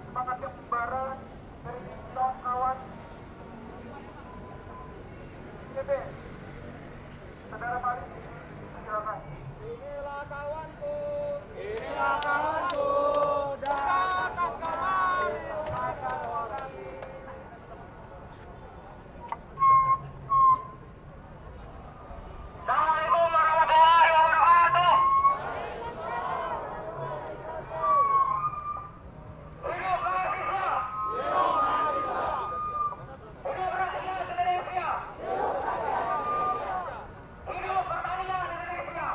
semangat kembaran dari kita kawan CB. Saudara Malik, silakan. Inilah kawanku, Inilah kawanku, datang kawan. Assalamualaikum warahmatullahi wabarakatuh. Hidup mahasiswa. Hidup rakyat Indonesia. Hidup pertanian Indonesia.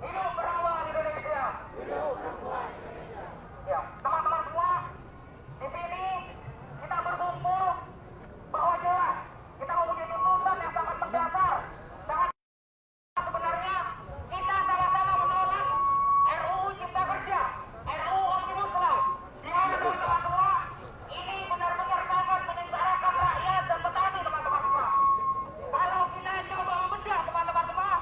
Hidup perempuan Indonesia. Ya, teman-teman semua, di sini kita berkumpul bahwa jelas kita mempunyai tuntutan yang sangat mendasar. Sangat sebenarnya kita sama-sama menolak RUU Cipta Kerja, RUU Omnibus Law. Di mana teman-teman semua, ini benar-benar sangat menyengsarakan rakyat dan petani teman-teman semua. Kalau kita coba membedah teman-teman semua,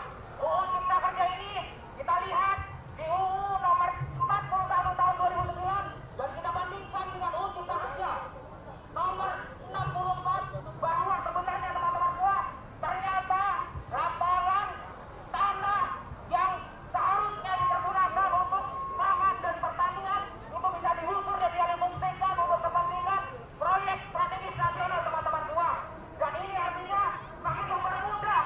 UU Cipta Kerja ini kita lihat di UU nomor 41 tahun 2009 dan kita bandingkan dengan UU Cipta Kerja nomor 64, bahwa sebenarnya teman-teman semua ternyata lapangan tanah yang seharusnya dipergunakan untuk pangan dan pertanian itu bisa diukur dan dialihfungsikan untuk kepentingan proyek strategis nasional teman-teman semua. Dan ini artinya akan mempermudah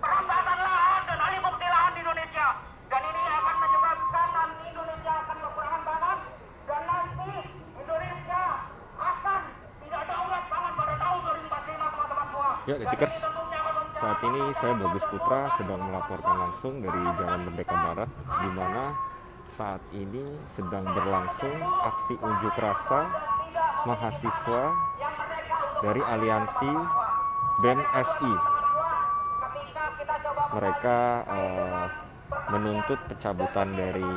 perampasan lahan dan alih fungsi lahan di Indonesia. Dan ini akan menyebabkan nanti Indonesia akan kekurangan pangan dan nanti Indonesia akan tidak daulat pangan pada tahun 2045 teman-teman semua. Ya, Detikers, saat ini saya Bagus Putra sedang melaporkan langsung dari Jalan Merdeka Barat, di mana saat ini sedang berlangsung aksi unjuk rasa mahasiswa dari Aliansi BEM SI. Mereka menuntut pencabutan dari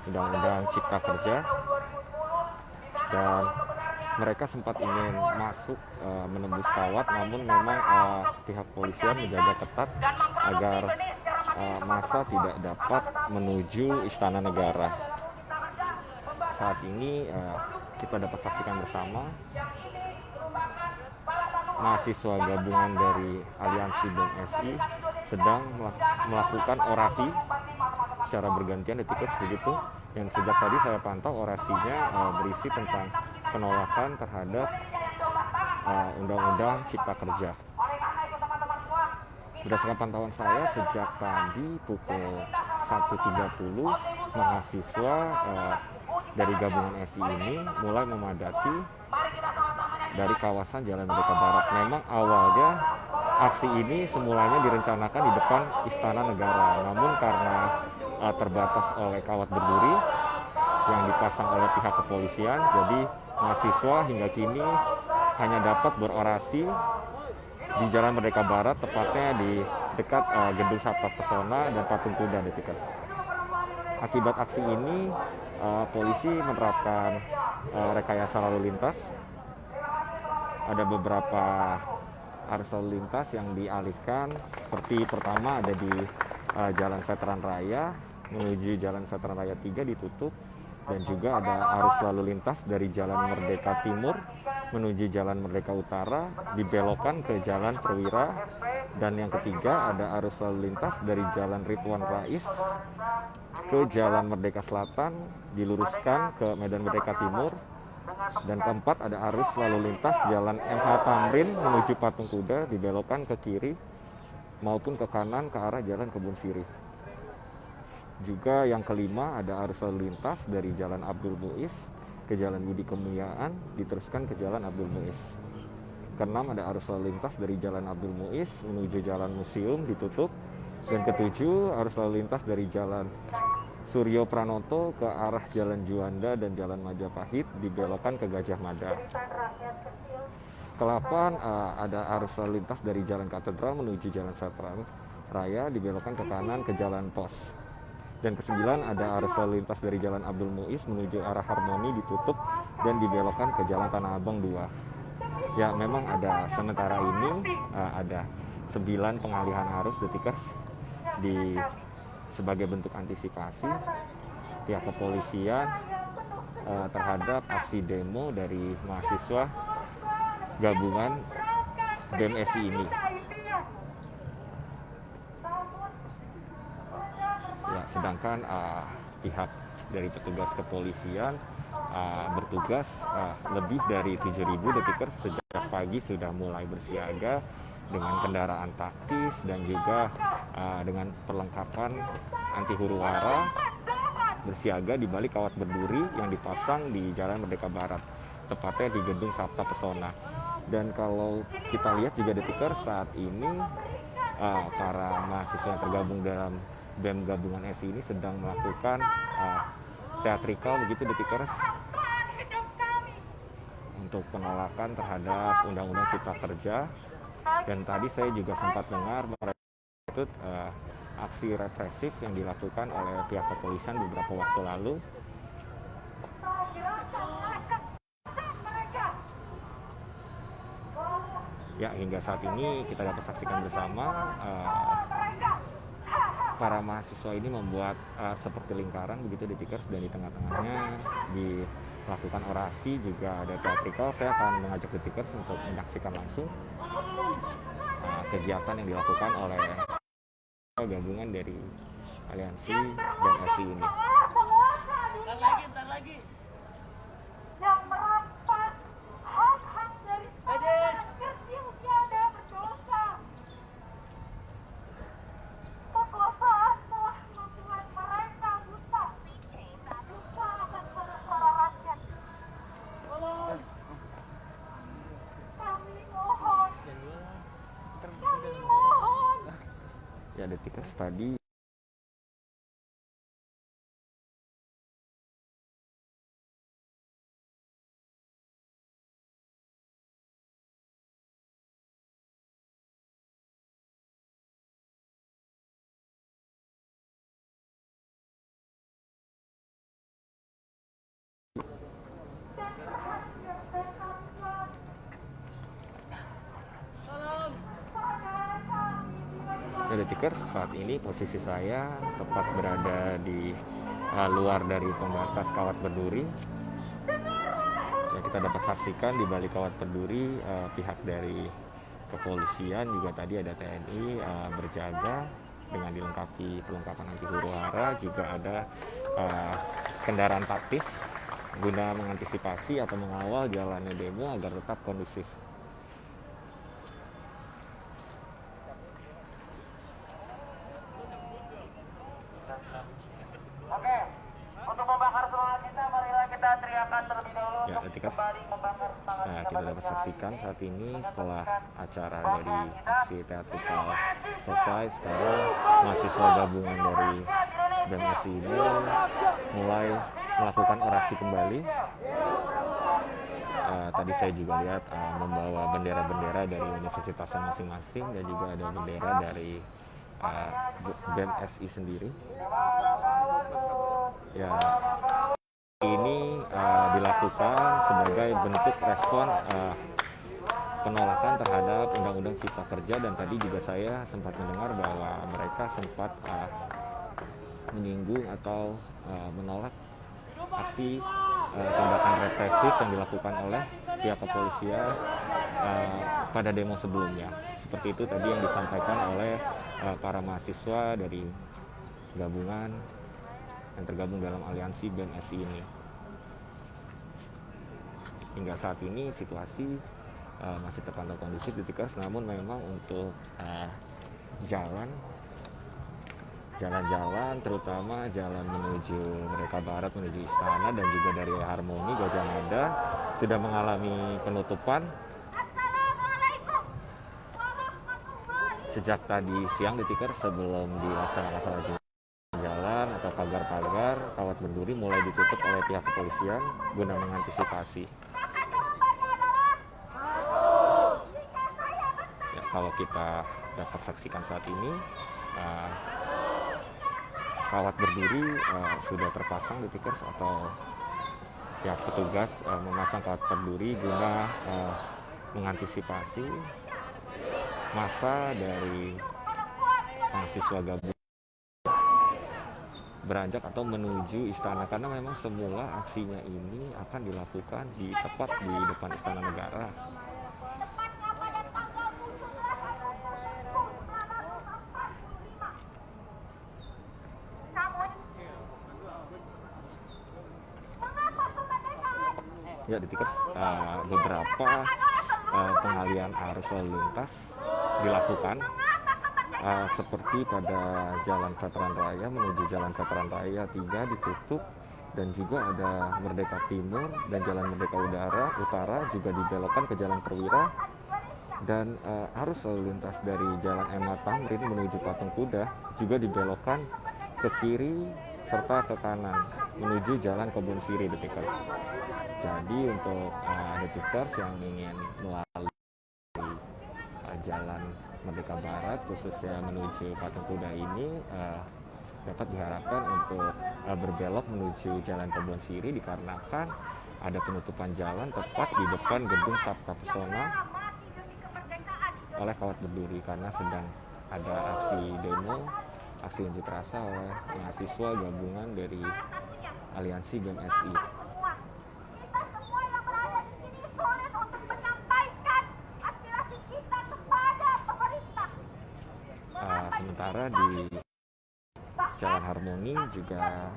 Undang-Undang Cipta Kerja, dan mereka sempat ingin masuk menembus kawat, namun memang pihak polisian menjaga ketat agar massa tidak dapat menuju Istana Negara. Saat ini kita dapat saksikan bersama mahasiswa gabungan dari Aliansi BEM SI sedang melakukan orasi secara bergantian, Detikers, begitu. Yang sejak tadi saya pantau orasinya berisi tentang penolakan terhadap Undang-Undang Cipta Kerja. Berdasarkan pantauan saya, sejak tadi pukul 1.30 mahasiswa dari gabungan SI ini mulai memadati dari kawasan Jalan Merdeka Barat. Memang awalnya aksi ini semulanya direncanakan di depan Istana Negara, namun karena terbatas oleh kawat berduri yang dipasang oleh pihak kepolisian, jadi mahasiswa hingga kini hanya dapat berorasi di Jalan Merdeka Barat, tepatnya di dekat Gedung Sabta Pesona dan Patung Kuda, Detikers. Akibat aksi ini, polisi menerapkan rekayasa lalu lintas. Ada beberapa arus lalu lintas yang dialihkan, seperti pertama ada di Jalan Veteran Raya menuju Jalan Veteran Raya 3 ditutup, dan juga ada arus lalu lintas dari Jalan Merdeka Timur menuju Jalan Merdeka Utara dibelokkan ke Jalan Perwira, dan yang ketiga ada arus lalu lintas dari Jalan Ridwan Rais ke Jalan Merdeka Selatan diluruskan ke Medan Merdeka Timur, dan keempat ada arus lalu lintas Jalan MH Tamrin menuju Patung Kuda dibelokkan ke kiri maupun ke kanan ke arah Jalan Kebun Sirih. Juga yang kelima ada arus lalu lintas dari Jalan Abdul Muiz ke Jalan Budi Kemuliaan diteruskan ke Jalan Abdul Muiz. Keenam ada arus lalu lintas dari Jalan Abdul Muiz menuju Jalan Museum ditutup, dan ketujuh arus lalu lintas dari Jalan Suryo Pranoto ke arah Jalan Juanda dan Jalan Majapahit dibelokkan ke Gajah Mada. Ke-8 ada arus lalu lintas dari Jalan Katedral menuju Jalan Veteran Raya dibelokkan ke kanan ke Jalan Pos. Dan ke-9 ada arus lalu lintas dari Jalan Abdul Muiz menuju arah Harmoni ditutup dan dibelokkan ke Jalan Tanah Abang 2. Ya, memang ada sementara ini ada 9 pengalihan arus, Detikers, sebagai bentuk antisipasi. Pihak kepolisian terhadap aksi demo dari mahasiswa gabungan BEM SI ini. Ya, sedangkan pihak dari petugas kepolisian bertugas lebih dari 7.000 detikers sejak pagi sudah mulai bersiaga dengan kendaraan taktis dan juga dengan perlengkapan anti huru hara, bersiaga di balik kawat berduri yang dipasang di Jalan Merdeka Barat, tepatnya di Gedung Sabta Pesona. Dan kalau kita lihat juga detikers saat ini para mahasiswa yang tergabung dalam BEM gabungan SI ini sedang melakukan teatrikal begitu detikers untuk penolakan terhadap Undang-Undang Cipta Kerja. Dan tadi saya juga sempat dengar itu aksi represif yang dilakukan oleh pihak kepolisian beberapa waktu lalu. Ya, hingga saat ini kita dapat saksikan bersama para mahasiswa ini membuat seperti lingkaran begitu detikers, dan di tengah-tengahnya dilakukan orasi, juga ada teatrikal. Saya akan mengajak detikers untuk menyaksikan langsung kegiatan yang dilakukan oleh gabungan dari aliansi BEM SI ini. Ntar lagi. Yang merampas hak-hak dari rakyat yang tiada berdosa. Kekuasaan telah membuat mereka buta. Buta akan suara rakyat. Kami mohon. Ya, detikers tadi detikers, saat ini posisi saya tepat berada di luar dari pembatas kawat berduri. Ya, kita dapat saksikan di balik kawat berduri pihak dari kepolisian, juga tadi ada TNI berjaga dengan dilengkapi perlengkapan anti huru hara, juga ada kendaraan taktis guna mengantisipasi atau mengawal jalannya demo agar tetap kondusif. Oke, untuk membakar semangat kita, marilah kita teriakan terlebih dahulu Ya, untuk detikers, kembali membakar semangat kita pada dapat siang hari saksikan ini. saat ini setelah acara dari aksi teatrikal selesai, sekarang mahasiswa gabungan dari BEM SI ini mulai melakukan orasi kembali. Tadi saya juga lihat membawa bendera-bendera dari universitasnya masing-masing, dan juga ada bendera dari BEM SI sendiri. Ya, ini dilakukan sebagai bentuk respon penolakan terhadap Undang-Undang Cipta Kerja, dan tadi juga saya sempat mendengar bahwa mereka sempat menyinggung atau menolak aksi tindakan represif yang dilakukan oleh pihak kepolisian pada demo sebelumnya. Seperti itu tadi yang disampaikan oleh para mahasiswa dari gabungan yang tergabung dalam aliansi BEM SI ini. Hingga saat ini situasi masih terpantau kondusif detikers, namun memang untuk jalan-jalan, terutama jalan menuju Merdeka Barat, menuju Istana, dan juga dari Harmoni, Gajah Mada sudah mengalami penutupan sejak tadi siang detikers, sebelum dilaksanakan salat Jumat. Jalan atau pagar-pagar kawat berduri mulai ditutup oleh pihak kepolisian guna mengantisipasi. Ya, kalau kita dapat saksikan saat ini, kawat berduri sudah terpasang detikers, atau ya petugas memasang kawat berduri guna mengantisipasi massa dari mahasiswa gabungan beranjak atau menuju istana, karena memang semula aksinya ini akan dilakukan di tepat di depan Istana Negara. Tepatnya pada tanggal 17 Agustus 1945. Namun, mengapa kemerdekaan? Ya, Detikers, beberapa pengalian arus lalu lintas dilakukan seperti pada Jalan Veteran Raya menuju Jalan Veteran Raya 3 ditutup, dan juga ada Merdeka Timur dan Jalan Merdeka Utara juga dibelokkan ke Jalan Perwira, dan arus lalu lintas dari Jalan M. Tamrin menuju Patung Kuda juga dibelokkan ke kiri serta ke kanan menuju Jalan Kebun Siri, Detikers. Jadi untuk Detikers yang ingin melalui Jalan Merdeka Barat khususnya menuju Patung Kuda ini dapat diharapkan untuk berbelok menuju Jalan Kebun Siri, dikarenakan ada penutupan jalan tepat di depan gedung Sabta Pesona oleh Kawat Berduri karena sedang ada aksi demo, aksi unjuk rasa oleh mahasiswa gabungan dari Aliansi BMSI. Kita semua yang berada di sini sulit untuk menyampaikan aspirasi kita kepada pemerintah. Sementara di Jalan Harmoni juga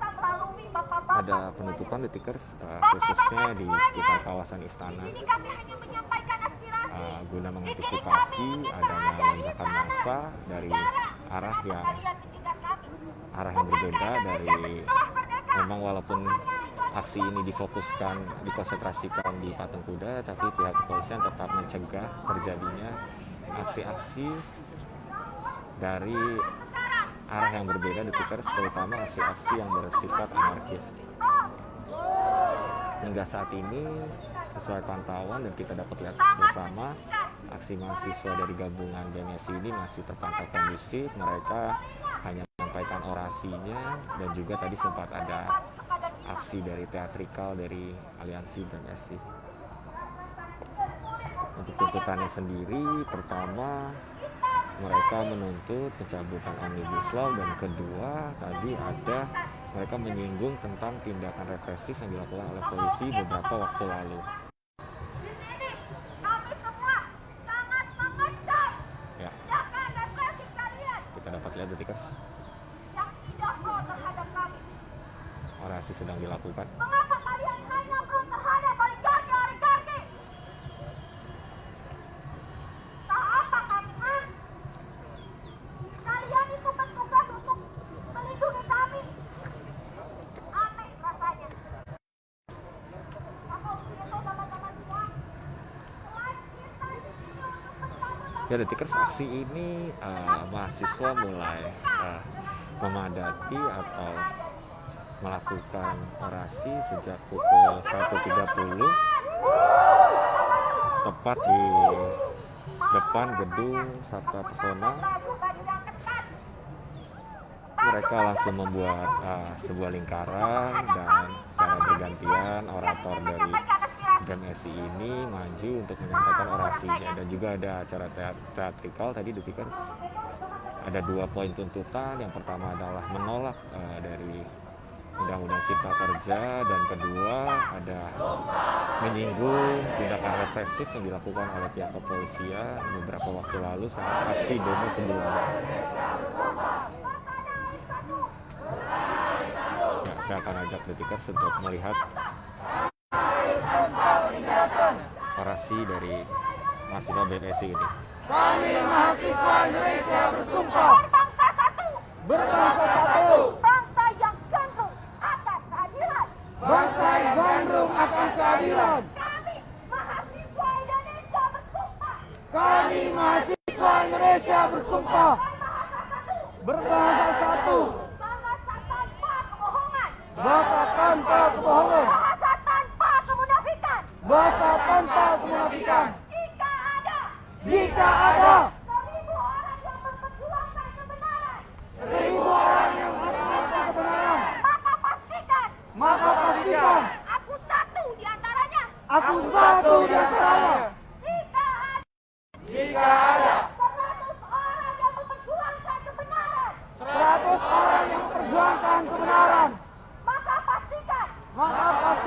ada penutupan, Detikers, khususnya di sekitar kawasan istana Ini kami hanya menyampaikan aspirasi. guna mengantisipasi adanya lonjakan massa dari arah yang berbeda dari, memang walaupun aksi ini dikonsentrasikan di Patung Kuda, tapi pihak kepolisian tetap mencegah terjadinya aksi-aksi dari arah yang berbeda, Detikers, terutama aksi-aksi yang bersifat anarkis. Hingga saat ini sesuai pantauan dan kita dapat lihat bersama, aksi mahasiswa dari gabungan BMSI ini masih terpantau kondusif. Mereka hanya menyampaikan orasinya, dan juga tadi sempat ada aksi dari teatrikal dari Aliansi BMSI. Untuk tuntutannya sendiri, pertama mereka menuntut pencabutan Omnibus Law, dan kedua tadi ada mereka menyinggung tentang tindakan represif yang dilakukan oleh polisi beberapa waktu lalu. Di sini kami semua sangat mengecam Ya, tindakan represif kalian kita dapat lihat, Detikers, yang tidak pro terhadap kami. orasi sedang dilakukan. Mengapa kalian hanya pro terhadap oligarki? Tak apa kami, kalian itu bertugas untuk melindungi kami. Aneh rasanya. Maka untuk itu teman-teman semua, selain kita di sini untuk bersama-sama Ya, Detikers, aksi ini mahasiswa mulai memadati atau melakukan orasi sejak pukul 1.30 tepat di depan gedung Sabta Pesona. Mereka langsung membuat sebuah lingkaran, dan secara bergantian orator dari BMSI ini maju untuk menyampaikan orasinya, dan juga ada acara teatrikal tadi, Detikers. Ada 2 poin tuntutan. Yang pertama adalah menolak dari Undang-Undang Cipta Kerja, dan kedua ada menyinggung tindakan represif yang dilakukan oleh pihak kepolisian beberapa waktu lalu saat aksi demo sebelumnya. Ya, saya akan ajak Detikers untuk melihat orasi dari mahasiswa BMSI ini. Kami mahasiswa Indonesia bersumpah berbangsa satu, bangsa yang gandrung atas keadilan. bangsa yang gandrung akan keadilan. Kami mahasiswa Indonesia bersumpah Kami mahasiswa Indonesia bersumpah berbangsa satu, bahasa tanpa kebohongan, bahasa tanpa kebohongan, bahasa tanpa kemunafikan. bahasa tanpa kemunafikan. Jika ada Seribu orang yang memperjuangkan kebenaran, maka pastikan maka pastikan aku satu di antaranya. aku satu di antaranya. Jika ada 100 orang yang memperjuangkan kebenaran, 100 orang yang memperjuangkan kebenaran,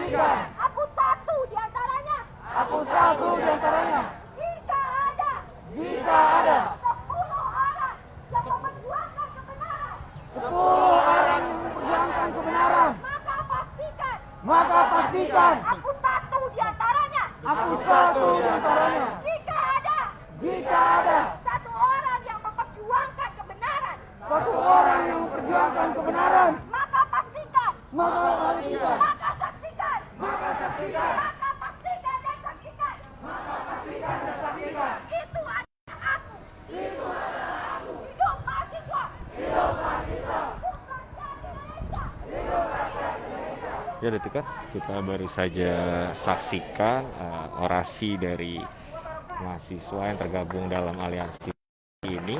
pastikan. Aku satu di antaranya. Aku satu di antaranya. Jika ada Jika ada 10 orang yang memperjuangkan kebenaran, 10 orang yang memperjuangkan kebenaran, maka pastikan aku satu di antaranya. satu di antaranya. Jika ada Jika ada 1 orang yang memperjuangkan kebenaran, 1 orang yang memperjuangkan kebenaran, maka pastikan, maka pastikan, maka saksikan, maka saksikan, maka pastikan dan saksikan. pastikan dan saksikan. Itu adalah aku. Hidup mahasiswa. Ya Detikers, kita baru saja saksikan orasi dari mahasiswa yang tergabung dalam aliansi ini.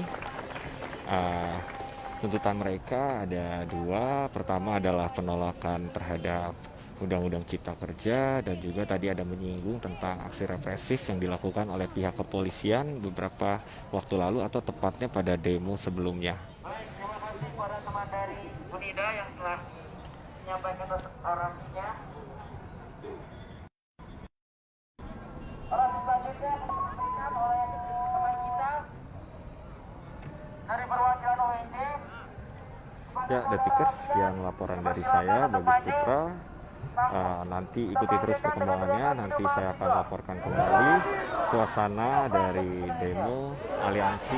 Tuntutan mereka ada 2. Pertama adalah penolakan terhadap Undang-Undang Cipta Kerja, dan juga tadi ada menyinggung tentang aksi represif yang dilakukan oleh pihak kepolisian beberapa waktu lalu, atau tepatnya pada demo sebelumnya. Baik, terima kasih kepada teman dari Unida yang telah menyampaikan orasinya. Orasi selanjutnya disampaikan oleh teman kita dari perwakilan OND. Ya Detikers, sekian laporan dari saya, Bagus Putra. Nanti ikuti terus perkembangannya. Nanti saya akan laporkan kembali suasana dari demo aliansi